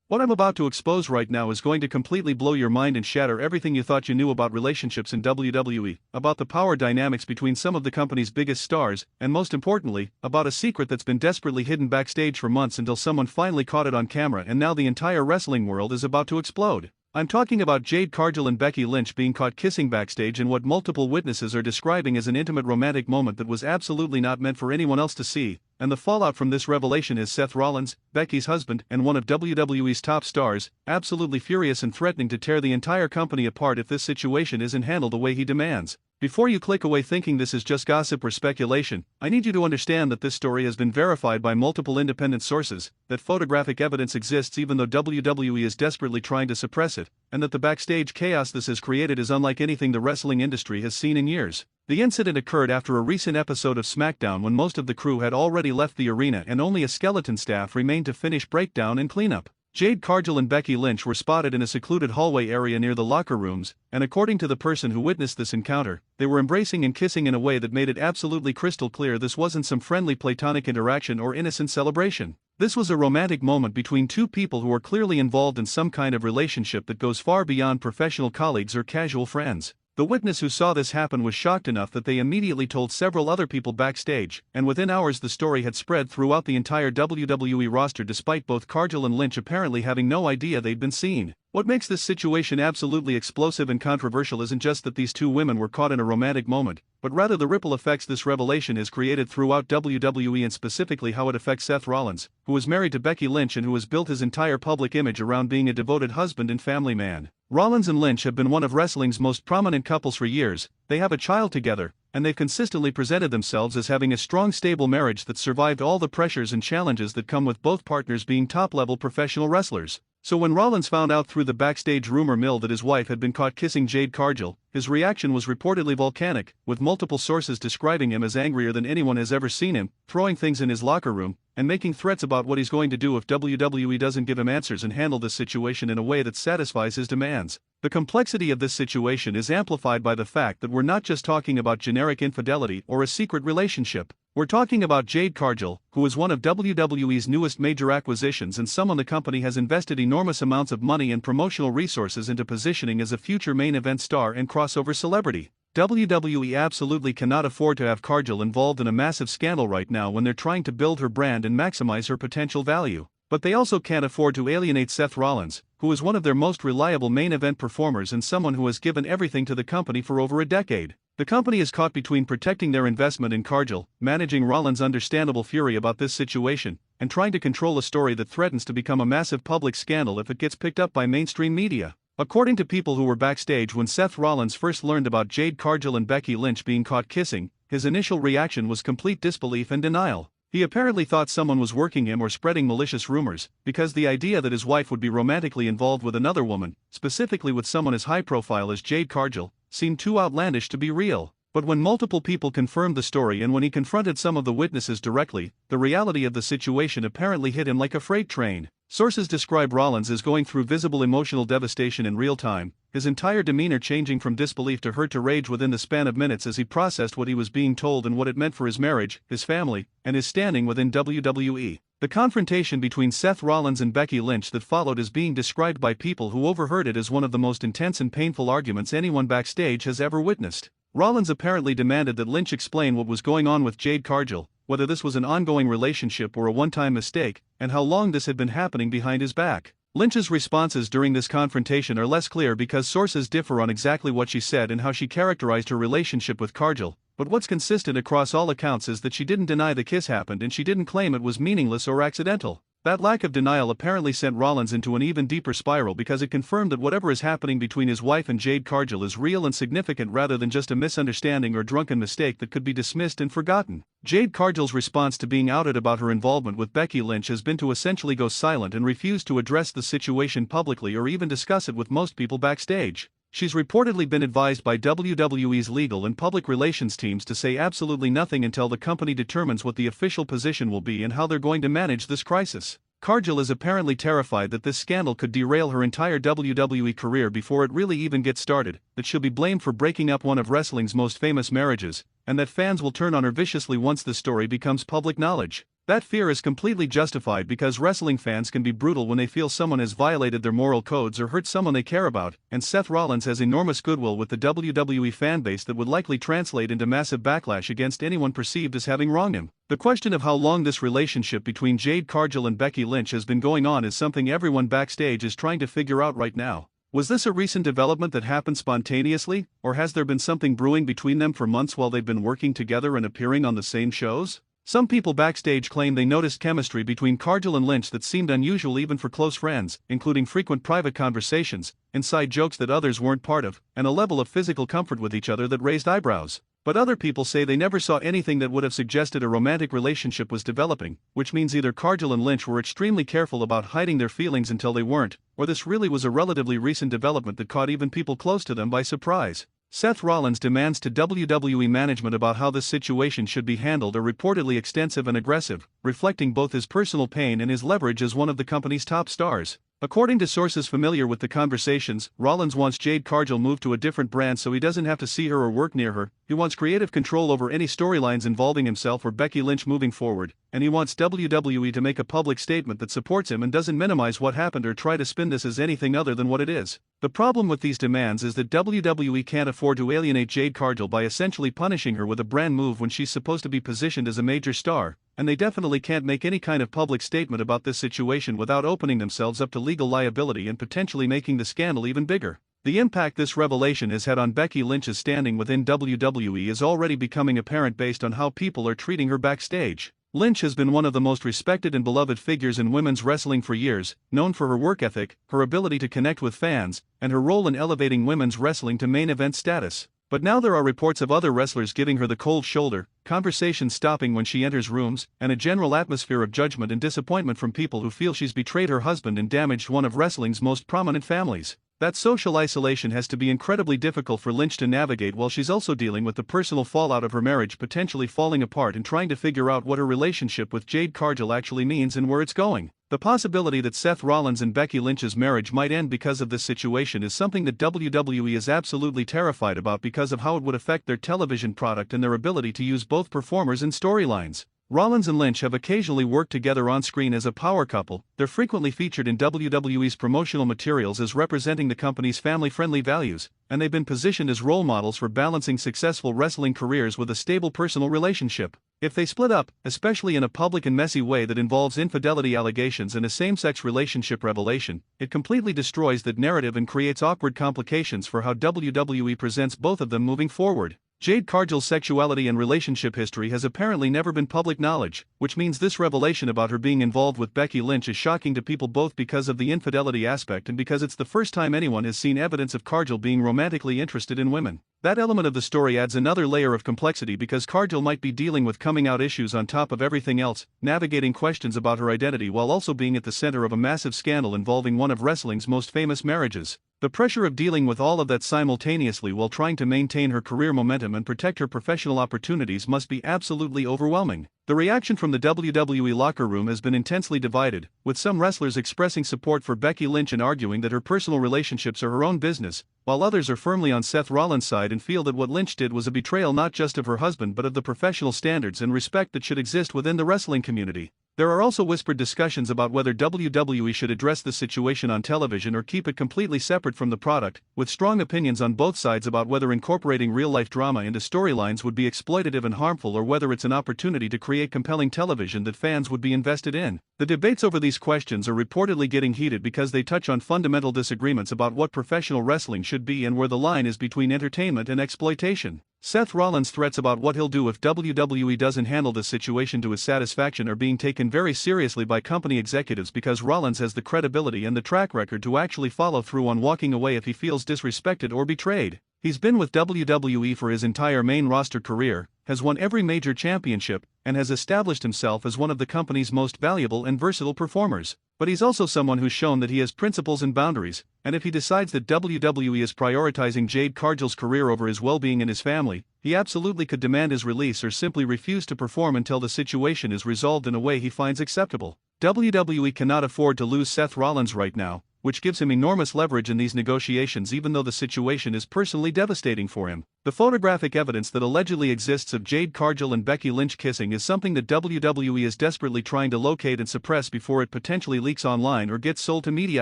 What I'm about to expose right now is going to completely blow your mind and shatter everything you thought you knew about relationships in WWE, about the power dynamics between some of the company's biggest stars, and most importantly, about a secret that's been desperately hidden backstage for months until someone finally caught it on camera, and now the entire wrestling world is about to explode. I'm talking about Jade Cargill and Becky Lynch being caught kissing backstage in what multiple witnesses are describing as an intimate romantic moment that was absolutely not meant for anyone else to see, and the fallout from this revelation is Seth Rollins, Becky's husband and one of WWE's top stars, absolutely furious and threatening to tear the entire company apart if this situation isn't handled the way he demands. Before you click away thinking this is just gossip or speculation, I need you to understand that this story has been verified by multiple independent sources, that photographic evidence exists even though WWE is desperately trying to suppress it, and that the backstage chaos this has created is unlike anything the wrestling industry has seen in years. The incident occurred after a recent episode of SmackDown when most of the crew had already left the arena and only a skeleton staff remained to finish breakdown and cleanup. Jade Cargill and Becky Lynch were spotted in a secluded hallway area near the locker rooms, and according to the person who witnessed this encounter, they were embracing and kissing in a way that made it absolutely crystal clear this wasn't some friendly platonic interaction or innocent celebration. This was a romantic moment between two people who are clearly involved in some kind of relationship that goes far beyond professional colleagues or casual friends. The witness who saw this happen was shocked enough that they immediately told several other people backstage, and within hours the story had spread throughout the entire WWE roster despite both Cargill and Lynch apparently having no idea they'd been seen. What makes this situation absolutely explosive and controversial isn't just that these two women were caught in a romantic moment, but rather the ripple effects this revelation has created throughout WWE and specifically how it affects Seth Rollins, who is married to Becky Lynch and who has built his entire public image around being a devoted husband and family man. Rollins and Lynch have been one of wrestling's most prominent couples for years, they have a child together, and they've consistently presented themselves as having a strong stable marriage that survived all the pressures and challenges that come with both partners being top-level professional wrestlers. So when Rollins found out through the backstage rumor mill that his wife had been caught kissing Jade Cargill, his reaction was reportedly volcanic, with multiple sources describing him as angrier than anyone has ever seen him, throwing things in his locker room, and making threats about what he's going to do if WWE doesn't give him answers and handle this situation in a way that satisfies his demands. The complexity of this situation is amplified by the fact that we're not just talking about generic infidelity or a secret relationship. We're talking about Jade Cargill, who is one of WWE's newest major acquisitions and someone the company has invested enormous amounts of money and promotional resources into positioning as a future main event star and crossover celebrity. WWE absolutely cannot afford to have Cargill involved in a massive scandal right now when they're trying to build her brand and maximize her potential value. But they also can't afford to alienate Seth Rollins, who is one of their most reliable main event performers and someone who has given everything to the company for over a decade. The company is caught between protecting their investment in Cargill, managing Rollins' understandable fury about this situation, and trying to control a story that threatens to become a massive public scandal if it gets picked up by mainstream media. According to people who were backstage when Seth Rollins first learned about Jade Cargill and Becky Lynch being caught kissing, his initial reaction was complete disbelief and denial. He apparently thought someone was working him or spreading malicious rumors, because the idea that his wife would be romantically involved with another woman, specifically with someone as high profile as Jade Cargill, seemed too outlandish to be real. But when multiple people confirmed the story and when he confronted some of the witnesses directly, the reality of the situation apparently hit him like a freight train. Sources describe Rollins as going through visible emotional devastation in real time, his entire demeanor changing from disbelief to hurt to rage within the span of minutes as he processed what he was being told and what it meant for his marriage, his family, and his standing within WWE. The confrontation between Seth Rollins and Becky Lynch that followed is being described by people who overheard it as one of the most intense and painful arguments anyone backstage has ever witnessed. Rollins apparently demanded that Lynch explain what was going on with Jade Cargill, whether this was an ongoing relationship or a one-time mistake, and how long this had been happening behind his back. Lynch's responses during this confrontation are less clear because sources differ on exactly what she said and how she characterized her relationship with Cargill, but what's consistent across all accounts is that she didn't deny the kiss happened and she didn't claim it was meaningless or accidental. That lack of denial apparently sent Rollins into an even deeper spiral because it confirmed that whatever is happening between his wife and Jade Cargill is real and significant rather than just a misunderstanding or drunken mistake that could be dismissed and forgotten. Jade Cargill's response to being outed about her involvement with Becky Lynch has been to essentially go silent and refuse to address the situation publicly or even discuss it with most people backstage. She's reportedly been advised by WWE's legal and public relations teams to say absolutely nothing until the company determines what the official position will be and how they're going to manage this crisis. Cargill is apparently terrified that this scandal could derail her entire WWE career before it really even gets started, that she'll be blamed for breaking up one of wrestling's most famous marriages, and that fans will turn on her viciously once the story becomes public knowledge. That fear is completely justified because wrestling fans can be brutal when they feel someone has violated their moral codes or hurt someone they care about, and Seth Rollins has enormous goodwill with the WWE fanbase that would likely translate into massive backlash against anyone perceived as having wronged him. The question of how long this relationship between Jade Cargill and Becky Lynch has been going on is something everyone backstage is trying to figure out right now. Was this a recent development that happened spontaneously, or has there been something brewing between them for months while they've been working together and appearing on the same shows? Some people backstage claim they noticed chemistry between Cargill and Lynch that seemed unusual even for close friends, including frequent private conversations, inside jokes that others weren't part of, and a level of physical comfort with each other that raised eyebrows. But other people say they never saw anything that would have suggested a romantic relationship was developing, which means either Cargill and Lynch were extremely careful about hiding their feelings until they weren't, or this really was a relatively recent development that caught even people close to them by surprise. Seth Rollins' demands to WWE management about how this situation should be handled are reportedly extensive and aggressive, reflecting both his personal pain and his leverage as one of the company's top stars. According to sources familiar with the conversations, Rollins wants Jade Cargill moved to a different brand so he doesn't have to see her or work near her, he wants creative control over any storylines involving himself or Becky Lynch moving forward, and he wants WWE to make a public statement that supports him and doesn't minimize what happened or try to spin this as anything other than what it is. The problem with these demands is that WWE can't afford to alienate Jade Cargill by essentially punishing her with a brand move when she's supposed to be positioned as a major star, and they definitely can't make any kind of public statement about this situation without opening themselves up to legal liability and potentially making the scandal even bigger. The impact this revelation has had on Becky Lynch's standing within WWE is already becoming apparent based on how people are treating her backstage. Lynch has been one of the most respected and beloved figures in women's wrestling for years, known for her work ethic, her ability to connect with fans, and her role in elevating women's wrestling to main event status. But now there are reports of other wrestlers giving her the cold shoulder, conversations stopping when she enters rooms, and a general atmosphere of judgment and disappointment from people who feel she's betrayed her husband and damaged one of wrestling's most prominent families. That social isolation has to be incredibly difficult for Lynch to navigate while she's also dealing with the personal fallout of her marriage potentially falling apart and trying to figure out what her relationship with Jade Cargill actually means and where it's going. The possibility that Seth Rollins and Becky Lynch's marriage might end because of this situation is something that WWE is absolutely terrified about because of how it would affect their television product and their ability to use both performers in storylines. Rollins and Lynch have occasionally worked together on screen as a power couple, they're frequently featured in WWE's promotional materials as representing the company's family-friendly values, and they've been positioned as role models for balancing successful wrestling careers with a stable personal relationship. If they split up, especially in a public and messy way that involves infidelity allegations and a same-sex relationship revelation, it completely destroys that narrative and creates awkward complications for how WWE presents both of them moving forward. Jade Cargill's sexuality and relationship history has apparently never been public knowledge, which means this revelation about her being involved with Becky Lynch is shocking to people both because of the infidelity aspect and because it's the first time anyone has seen evidence of Cargill being romantically interested in women. That element of the story adds another layer of complexity because Cargill might be dealing with coming-out issues on top of everything else, navigating questions about her identity while also being at the center of a massive scandal involving one of wrestling's most famous marriages. The pressure of dealing with all of that simultaneously while trying to maintain her career momentum and protect her professional opportunities must be absolutely overwhelming. The reaction from the WWE locker room has been intensely divided, with some wrestlers expressing support for Becky Lynch and arguing that her personal relationships are her own business, while others are firmly on Seth Rollins' side and feel that what Lynch did was a betrayal not just of her husband but of the professional standards and respect that should exist within the wrestling community. There are also whispered discussions about whether WWE should address the situation on television or keep it completely separate from the product, with strong opinions on both sides about whether incorporating real-life drama into storylines would be exploitative and harmful or whether it's an opportunity to create compelling television that fans would be invested in. The debates over these questions are reportedly getting heated because they touch on fundamental disagreements about what professional wrestling should be and where the line is between entertainment and exploitation. Seth Rollins' threats about what he'll do if WWE doesn't handle this situation to his satisfaction are being taken very seriously by company executives because Rollins has the credibility and the track record to actually follow through on walking away if he feels disrespected or betrayed. He's been with WWE for his entire main roster career, has won every major championship, and has established himself as one of the company's most valuable and versatile performers. But he's also someone who's shown that he has principles and boundaries, and if he decides that WWE is prioritizing Jade Cargill's career over his well-being and his family, he absolutely could demand his release or simply refuse to perform until the situation is resolved in a way he finds acceptable. WWE cannot afford to lose Seth Rollins right now, which gives him enormous leverage in these negotiations even though the situation is personally devastating for him. The photographic evidence that allegedly exists of Jade Cargill and Becky Lynch kissing is something that WWE is desperately trying to locate and suppress before it potentially leaks online or gets sold to media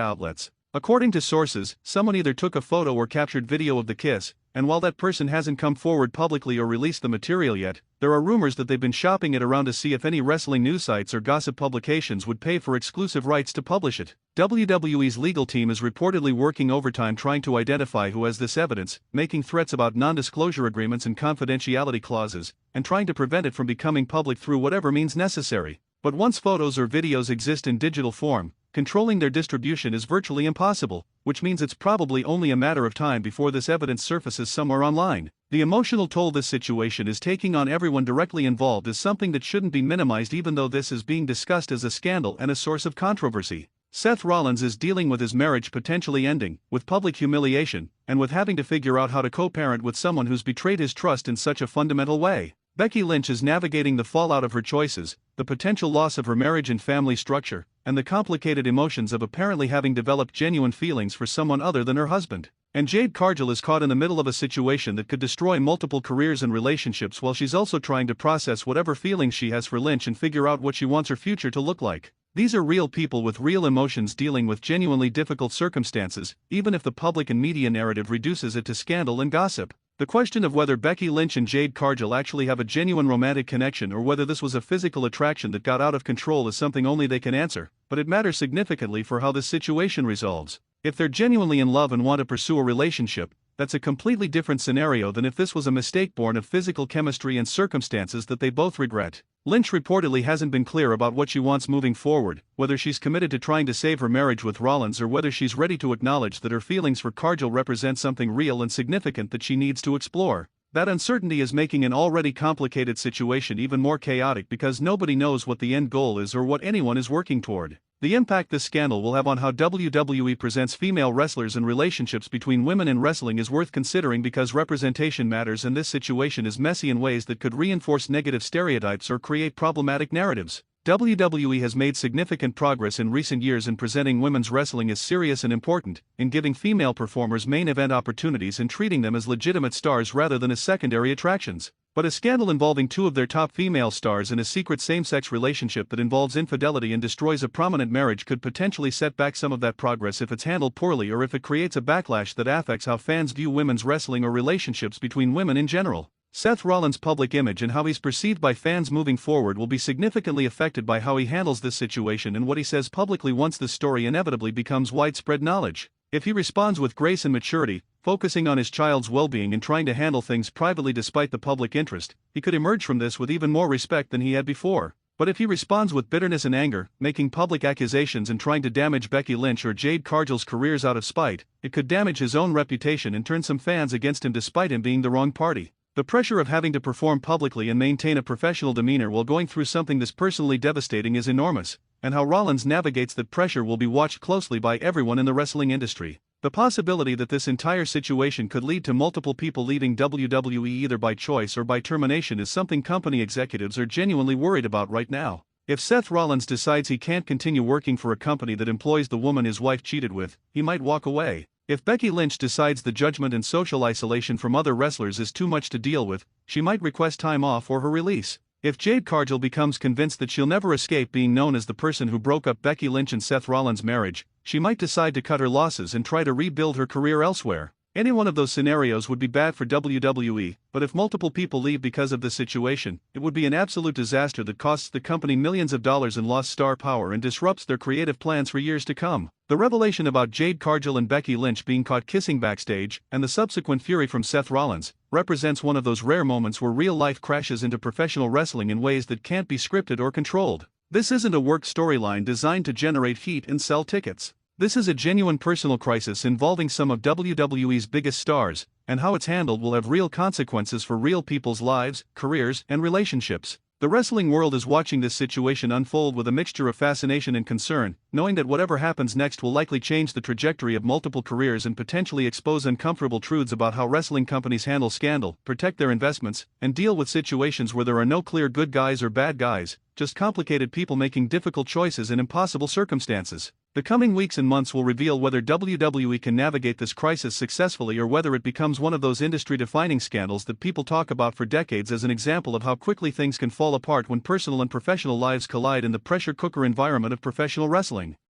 outlets. According to sources, someone either took a photo or captured video of the kiss, and while that person hasn't come forward publicly or released the material yet, there are rumors that they've been shopping it around to see if any wrestling news sites or gossip publications would pay for exclusive rights to publish it. WWE's legal team is reportedly working overtime trying to identify who has this evidence, making threats about non-disclosure agreements and confidentiality clauses, and trying to prevent it from becoming public through whatever means necessary. But once photos or videos exist in digital form, controlling their distribution is virtually impossible, which means it's probably only a matter of time before this evidence surfaces somewhere online. The emotional toll this situation is taking on everyone directly involved is something that shouldn't be minimized, even though this is being discussed as a scandal and a source of controversy. Seth Rollins is dealing with his marriage potentially ending, with public humiliation, and with having to figure out how to co-parent with someone who's betrayed his trust in such a fundamental way. Becky Lynch is navigating the fallout of her choices, the potential loss of her marriage and family structure, and the complicated emotions of apparently having developed genuine feelings for someone other than her husband. And Jade Cargill is caught in the middle of a situation that could destroy multiple careers and relationships while she's also trying to process whatever feelings she has for Lynch and figure out what she wants her future to look like. These are real people with real emotions dealing with genuinely difficult circumstances, even if the public and media narrative reduces it to scandal and gossip. The question of whether Becky Lynch and Jade Cargill actually have a genuine romantic connection or whether this was a physical attraction that got out of control is something only they can answer, but it matters significantly for how this situation resolves. If they're genuinely in love and want to pursue a relationship, that's a completely different scenario than if this was a mistake born of physical chemistry and circumstances that they both regret. Lynch reportedly hasn't been clear about what she wants moving forward, whether she's committed to trying to save her marriage with Rollins or whether she's ready to acknowledge that her feelings for Cargill represent something real and significant that she needs to explore. That uncertainty is making an already complicated situation even more chaotic because nobody knows what the end goal is or what anyone is working toward. The impact this scandal will have on how WWE presents female wrestlers and relationships between women in wrestling is worth considering because representation matters and this situation is messy in ways that could reinforce negative stereotypes or create problematic narratives. WWE has made significant progress in recent years in presenting women's wrestling as serious and important, in giving female performers main event opportunities and treating them as legitimate stars rather than as secondary attractions. But a scandal involving two of their top female stars in a secret same-sex relationship that involves infidelity and destroys a prominent marriage could potentially set back some of that progress if it's handled poorly or if it creates a backlash that affects how fans view women's wrestling or relationships between women in general. Seth Rollins' public image and how he's perceived by fans moving forward will be significantly affected by how he handles this situation and what he says publicly once this story inevitably becomes widespread knowledge. If he responds with grace and maturity, focusing on his child's well-being and trying to handle things privately despite the public interest, he could emerge from this with even more respect than he had before. But if he responds with bitterness and anger, making public accusations and trying to damage Becky Lynch or Jade Cargill's careers out of spite, it could damage his own reputation and turn some fans against him despite him being the wrong party. The pressure of having to perform publicly and maintain a professional demeanor while going through something this personally devastating is enormous, and how Rollins navigates that pressure will be watched closely by everyone in the wrestling industry. The possibility that this entire situation could lead to multiple people leaving WWE either by choice or by termination is something company executives are genuinely worried about right now. If Seth Rollins decides he can't continue working for a company that employs the woman his wife cheated with, he might walk away. If Becky Lynch decides the judgment and social isolation from other wrestlers is too much to deal with, she might request time off or her release. If Jade Cargill becomes convinced that she'll never escape being known as the person who broke up Becky Lynch and Seth Rollins' marriage, she might decide to cut her losses and try to rebuild her career elsewhere. Any one of those scenarios would be bad for WWE, but if multiple people leave because of this situation, it would be an absolute disaster that costs the company millions of dollars in lost star power and disrupts their creative plans for years to come. The revelation about Jade Cargill and Becky Lynch being caught kissing backstage, and the subsequent fury from Seth Rollins, represents one of those rare moments where real life crashes into professional wrestling in ways that can't be scripted or controlled. This isn't a work storyline designed to generate heat and sell tickets. This is a genuine personal crisis involving some of WWE's biggest stars, and how it's handled will have real consequences for real people's lives, careers, and relationships. The wrestling world is watching this situation unfold with a mixture of fascination and concern, knowing that whatever happens next will likely change the trajectory of multiple careers and potentially expose uncomfortable truths about how wrestling companies handle scandal, protect their investments, and deal with situations where there are no clear good guys or bad guys, just complicated people making difficult choices in impossible circumstances. The coming weeks and months will reveal whether WWE can navigate this crisis successfully or whether it becomes one of those industry-defining scandals that people talk about for decades as an example of how quickly things can fall apart when personal and professional lives collide in the pressure cooker environment of professional wrestling.